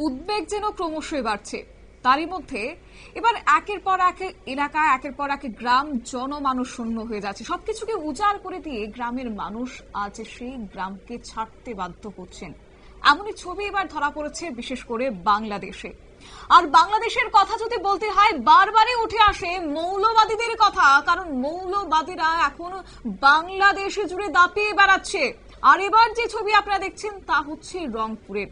উদ্বেগ যেন ক্রমশই বাড়ছে। তারই মধ্যে এবার একের পর এক এলাকা, একের পর এক গ্রাম জনমানুষ শূন্য হয়ে যাচ্ছে। সবকিছুকে উজাড় করে দিয়ে গ্রামের মানুষ আজ সেই গ্রামকে ছাড়তে বাধ্য হচ্ছেন। এমনই ছবি এবার ধরা পড়েছে বিশেষ করে বাংলাদেশে। আর বাংলাদেশের কথা যদি বলতে হয়, বারবারই উঠে আসে মৌলবাদীদের কথা, কারণ মৌলবাদীরা এখন বাংলাদেশে জুড়ে দাপিয়ে বেড়াচ্ছে। আর এবার যে ছবি আপনারা দেখছেন তা হচ্ছে রংপুরের।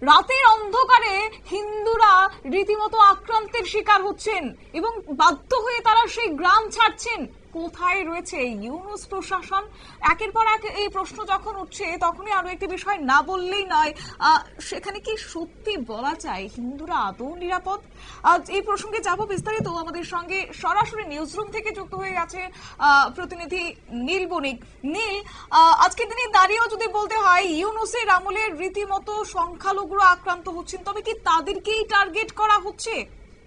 রাতের অন্ধকারে হিন্দুরা রীতিমতো আক্রান্তের শিকার হচ্ছেন এবং বাধ্য হয়ে তারা সেই গ্রাম ছাড়ছেন। কোথায় রয়েছে ইউনূস প্রশাসন? একের পর এক এই প্রশ্ন যখন উঠছে, তখনই আরো একটি বিষয় না বললেই নয়, সেখানে কি সত্যি বলা যায় হিন্দুরা আদৌ নিরাপদ? আজ এই প্রসঙ্গে যাব বিস্তারিত। আমাদের সঙ্গে সরাসরি নিউজরুম থেকে যুক্ত হয়ে গেছে প্রতিনিধি নীল বণিক। নীল, আজকের দিনে দাঁড়িয়েও যদি বলতে হয় ইউনূসের আমলের রীতিমতো সংখ্যালঘুরা আক্রান্ত হচ্ছেন, তবে কি তাদেরকেই টার্গেট করা হচ্ছে?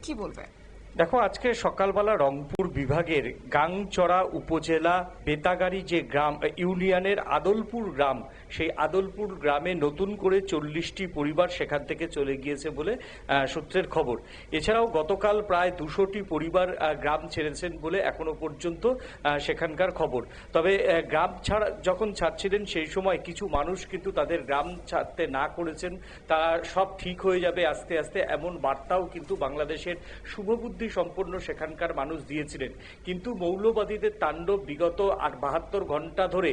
কি বলবে? দেখো, আজকে সকালবেলা রংপুর বিভাগের গাংচড়া উপজেলা বেতাগাড়ি যে গ্রাম ইউনিয়নের আদলপুর গ্রাম, সেই আদলপুর গ্রামে নতুন করে 40টি পরিবার সেখান থেকে চলে গিয়েছে বলে সূত্রের খবর। এছাড়াও গতকাল প্রায় 200টি পরিবার গ্রাম ছেড়েছেন বলে এখনো পর্যন্ত সেখানকার খবর। তবে গ্রাম যখন ছাড়ছিলেন সেই সময় কিছু মানুষ কিন্তু তাদের গ্রাম ছাড়তে না করেছেন, তারা সব ঠিক হয়ে যাবে আস্তে আস্তে, এমন বার্তাও কিন্তু বাংলাদেশের শুভবুদ্ধি সম্পন্ন সেখানকার মানুষ দিয়েছিলেন। কিন্তু মৌলবাদীদের তাণ্ডব বিগত 72 ঘন্টা ধরে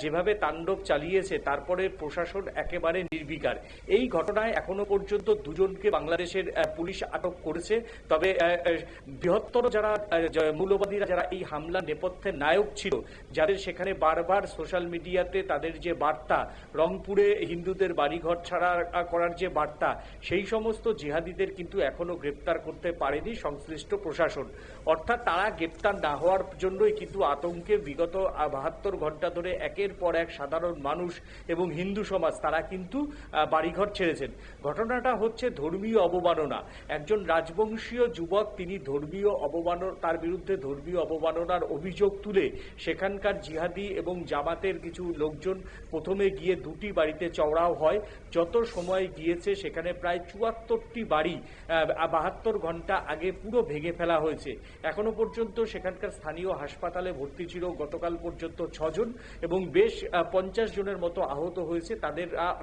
যেভাবে তাণ্ডব চালিয়েছে, তারপরে প্রশাসন একেবারে নির্বিকার। এই ঘটনায় এখনো পর্যন্ত 2 জনকে বাংলাদেশের পুলিশ আটক করেছে। তবে বৃহত্তর যারা মৌলবাদীরা, যারা এই হামলা নেপথ্যে নায়ক ছিল, যাদের সেখানে বারবার সোশ্যাল মিডিয়াতে তাদের যে বার্তা, রংপুরে হিন্দুদের বাড়িঘর ছাড়া করার যে বার্তা, সেই সমস্ত জিহাদিদের কিন্তু এখনো গ্রেপ্তার করতে পারেনি সংশ্লিষ্ট প্রশাসন। অর্থাৎ তারা গ্রেপ্তার না হওয়ার জন্যই কিন্তু আতঙ্কে বিগত 72 ঘন্টা ধরে একের পর এক সাধারণ মানুষ এবং হিন্দু সমাজ তারা কিন্তু বাড়িঘর ছেড়েছেন। ঘটনাটা হচ্ছে ধর্মীয় অবমাননা। একজন রাজবংশীয় যুবক, তিনি তার বিরুদ্ধে ধর্মীয় অবমাননার অভিযোগ তুলে সেখানকার জিহাদি এবং জামাতের কিছু লোকজন প্রথমে গিয়ে 2টি বাড়িতে চওড়াও হয়। যত সময় গিয়েছে সেখানে প্রায় 74টি বাড়ি 72 ঘন্টা আগে পুরো ভেঙে ফেলা হয়েছে। এখনো পর্যন্ত সেখানকার স্থানীয় হাসপাতালে ভর্তি ছিল গতকাল পর্যন্ত 6 জন এবং বেশ 50 জনের মতো আহত হয়েছে।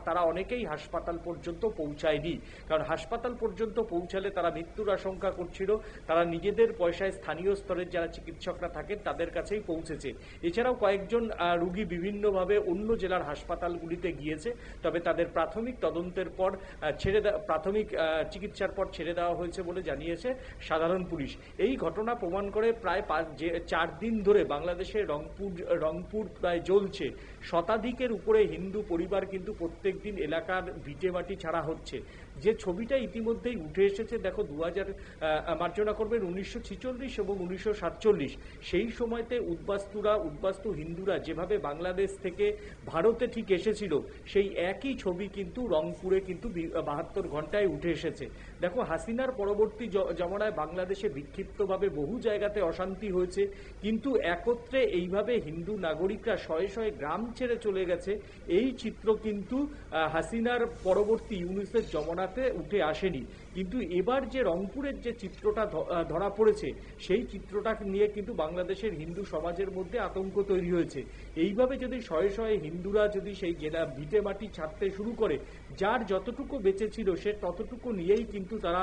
তারা অনেকেই হাসপাতাল পর্যন্ত পৌঁছায়নি, কারণ হাসপাতাল পর্যন্ত পৌঁছালে তারা মৃত্যুর আশঙ্কা করছিল। তারা নিজেদের পয়সায় স্থানীয় স্তরের যারা চিকিৎসকরা থাকেন তাদের কাছেই পৌঁছেছে। এছাড়াও কয়েকজন রোগী বিভিন্নভাবে অন্য জেলার হাসপাতালগুলিতে গিয়েছে। তবে তাদের প্রাথমিক তদন্তের পর প্রাথমিক চিকিৎসার পর ছেড়ে দেওয়া হয়েছে বলে জানিয়েছে সাধারণ পুলিশ। এই ঘটনা প্রমাণ করে প্রায় 4 দিন ধরে বাংলাদেশে রংপুর প্রায় জ্বলছে। শতাধিকের উপরে হিন্দু পরিবার কিন্তু প্রত্যেক দিন এলাকার ভিটে মাটি ছাড়া হচ্ছে। যে ছবিটা ইতিমধ্যেই উঠে এসেছে, দেখো 1946 এবং 1947 সেই সময়তে উদ্বাস্তু হিন্দুরা যেভাবে বাংলাদেশ থেকে ভারতে ঠিক এসেছিল, সেই একই ছবি কিন্তু রংপুরে কিন্তু 72 ঘন্টায় উঠে এসেছে। দেখো, হাসিনার পরবর্তী জমানায় বাংলাদেশে বিক্ষিপ্তভাবে বহু জায়গাতে অশান্তি হয়েছে, কিন্তু একত্রে এইভাবে হিন্দু নাগরিকরা শয়ে শয়ে গ্রাম ছেড়ে চলে গেছে, এই চিত্র কিন্তু হাসিনার পরবর্তী ইউনূসের জমানাতে উঠে আসেনি। কিন্তু এবার যে রংপুরের যে চিত্রটা ধরা পড়েছে, সেই চিত্রটা নিয়ে কিন্তু বাংলাদেশের হিন্দু সমাজের মধ্যে আতঙ্ক তৈরি হয়েছে। এইভাবে যদি শয়ে শয়ে হিন্দুরা যদি সেই ভিটে মাটি ছাড়তে শুরু করে, যার যতটুকু বেঁচে ছিল সে ততটুকু নিয়েই কিন্তু তারা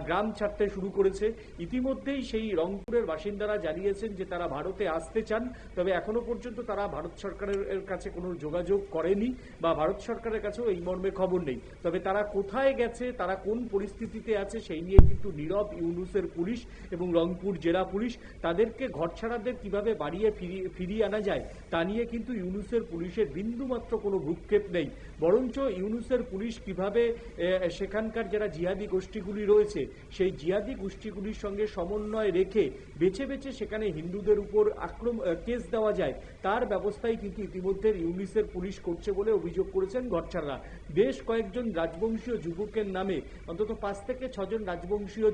গ্রাম ছাড়তে শুরু করেছে। ইতিমধ্যেই সেই রংপুরের বাসিন্দারা জানিয়েছেন যে তারা ভারতে আসতে চান, তবে এখনো পর্যন্ত তারা ভারত সরকারের কাছে কোনো যোগাযোগ করেনি বা ভারত সরকারের কাছেও এই মর্মে খবর নেই। তবে তারা কোথায় গেছে, তারা কোন পরিস্থিতিতে আছে, সেই নিয়ে কিন্তু নীরব ইউনূসের পুলিশ এবং রংপুর জেলা পুলিশ। তাদেরকে ঘরছাড়াদের কিভাবে বাড়িয়ে ফিরিয়ে আনা যায় তা নিয়ে কিন্তু ইউনূসের পুলিশের বিন্দুমাত্র কোনো ভ্রুক্ষেপ নেই। বরঞ্চ ইউনূসের পুলিশ কিভাবে সেখানকার যারা জিহাদি গোষ্ঠীগুলি রয়েছে, সেই জিহাদি গোষ্ঠীগুলির সঙ্গে সমন্বয় রেখে বেছে বেছে সেখানে হিন্দুদের উপর কেস দেওয়া যায়, তার ব্যবস্থাই কিন্তু ইতিমধ্যে ইউনূসের পুলিশ করছে বলে অভিযোগ করেছেন ঘরছাড়ারা। বেশ কয়েকজন রাজবংশীয় যুবকের নামে অন্তত 5 থেকে 6 জন রাজবংশীয়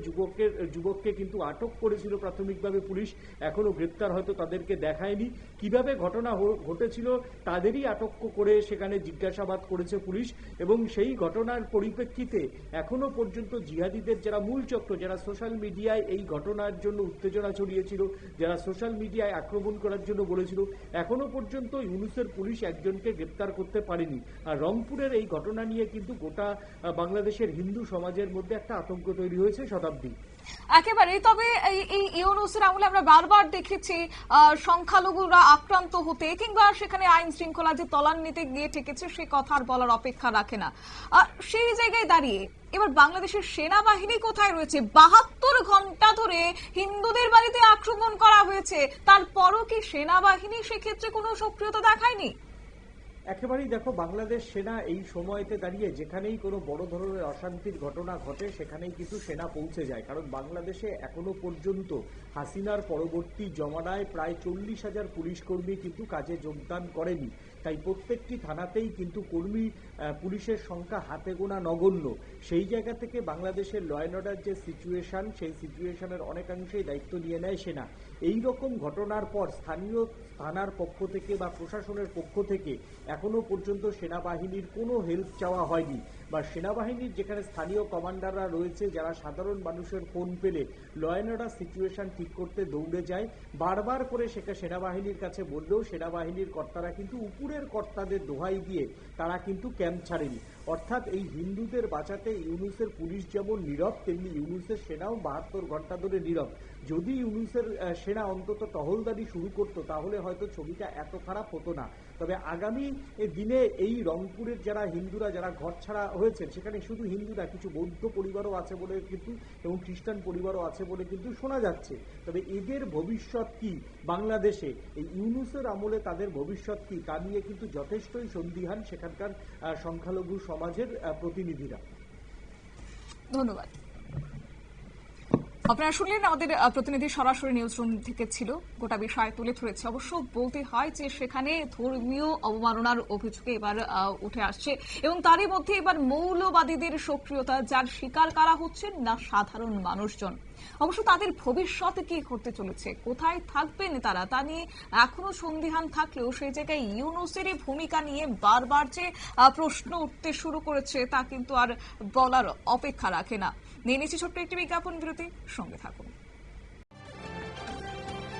যুবককে কিন্তু আটক করেছিল প্রাথমিকভাবে পুলিশ। এখনো গ্রেপ্তার হয়তো তাদেরকে দেখায়নি। কিভাবে ঘটনা ঘটেছিল তাদেরই আটক করে সেখানে জিজ্ঞাসাবাদ করেছে পুলিশ, এবং সেই ঘটনার পরিপ্রেক্ষিতে এখনো পর্যন্ত জিহাদিদের যারা মূল চক্র, যারা সোশ্যাল মিডিয়ায় এই ঘটনার জন্য উত্তেজনা ছড়িয়েছিল, যারা সোশ্যাল মিডিয়ায় আক্রমণ করার জন্য বলেছিল, এখনো পর্যন্ত ইউনূসের পুলিশ একজনকে গ্রেপ্তার করতে পারেনি। আর রংপুরের এই ঘটনা নিয়ে কিন্তু গোটা বাংলাদেশের হিন্দু সমাজের মধ্যে একটা আতঙ্ক তৈরি হয়েছে শতাব্দী। একেবারে। তবে এই ইউনূসের আমলে আমরা বারবার দেখেছি সংখ্যালঘুরা আক্রান্ত হতে কিংবা সেখানে আইন শৃঙ্খলা যে তলান্নিতে গিয়ে ঠেকেছে সে কথা আর বলার অপেক্ষা রাখে না। সেই জায়গায় দাঁড়িয়ে এবার বাংলাদেশের সেনাবাহিনী কোথায় রয়েছে? 72 ঘন্টা ধরে হিন্দুদের বাড়িতে আক্রমণ করা হয়েছে, তারপরও কি সেনাবাহিনী সেক্ষেত্রে কোনো সক্রিয়তা দেখায়নি? একেবারেই দেখো, বাংলাদেশ সেনা এই সময়তে দাঁড়িয়ে যেখানেই কোনো বড় ধরনের অশান্তির ঘটনা ঘটে সেখানেই কিন্তু সেনা পৌঁছে যায়। কারণ বাংলাদেশে এখনো পর্যন্ত হাসিনার পরবর্তী জমানায় প্রায় 40,000 পুলিশ কর্মী কিন্তু কাজে যোগদান করেনি। তাই প্রত্যেকটি থানাতেই কিন্তু পুলিশের সংখ্যা হাতে গোনা নগণ্য। সেই জায়গা থেকে বাংলাদেশের ল অ্যান্ড অর্ডার যে সিচুয়েশন, সেই সিচুয়েশনের অনেকাংশেই দায়িত্ব নিয়ে নেয় সেনা। এই রকম ঘটনার পর স্থানীয় থানার পক্ষ থেকে বা প্রশাসনের পক্ষ থেকে এখনো পর্যন্ত সেনাবাহিনীর কোনো হেল্প চাওয়া হয়নি, বা সেনাবাহিনীর যেখানে স্থানীয় কমান্ডাররা রয়েছে যারা সাধারণ মানুষের ফোন পেলে ল অ্যান্ড অর্ডার সিচুয়েশন ঠিক করতে দৌড়ে যায়, বারবার করে সেখানে সেনাবাহিনীর কাছে বললেও সেনাবাহিনীর কর্তারা কিন্তু উপরের কর্তাদের দোহাই দিয়ে তারা কিন্তু ক্যাম্প ছাড়েনি। অর্থাৎ এই হিন্দুদের বাঁচাতে ইউনূসের পুলিশ যেমন নীরব, তেমনি ইউনূসের সেনাও 72 ঘন্টা ধরে নীরব। যদি ইউনূসের সেনা অন্তত টহলদারি শুরু করতো তাহলে হয়তো ছবিটা এত খারাপ হতো না। তবে আগামী দিনে এই রংপুরের যারা হিন্দুরা যারা ঘর ছাড়া হয়েছেন, সেখানে শুধু হিন্দুরা, কিছু বৌদ্ধ পরিবারও আছে বলে কিন্তু, এবং খ্রিস্টান পরিবারও আছে বলে কিন্তু শোনা যাচ্ছে। তবে এদের ভবিষ্যৎ কি বাংলাদেশে, এই ইউনূসের আমলে তাদের ভবিষ্যৎ কি, তা নিয়ে কিন্তু যথেষ্টই সন্দিহান সেখানকার সংখ্যালঘু সমাজের প্রতিনিধিরা। ধন্যবাদ। আপনারা শুনলেন আমাদের প্রতিনিধি সরাসরি নিউজ রুম থেকে ছিল, গোটা বিষয় তুলে ধরেছে। অবশ্য বলতে হয় যে সেখানে ধর্মীয় অবমাননার অভিযোগে এবার উঠে আসছে, এবং তারই মধ্যে এবার মৌলবাদীদের সক্রিয়তা, যার শিকার কারা হচ্ছেন না সাধারণ মানুষজন। অবশ্য তাদের ভবিষ্যৎ কি করতে চলেছে, কোথায় থাকবেন তারা, তা নিয়ে এখনো সন্দিহান থাকলেও সেই জায়গায় ইউনূসের ভূমিকা নিয়ে বারবার যে প্রশ্ন উঠতে শুরু করেছে তা কিন্তু আর বলার অপেক্ষা রাখে না। নিয়ে নিচ্ছি ছোট্ট একটি বিজ্ঞাপন বিরতি, সঙ্গে থাকুন।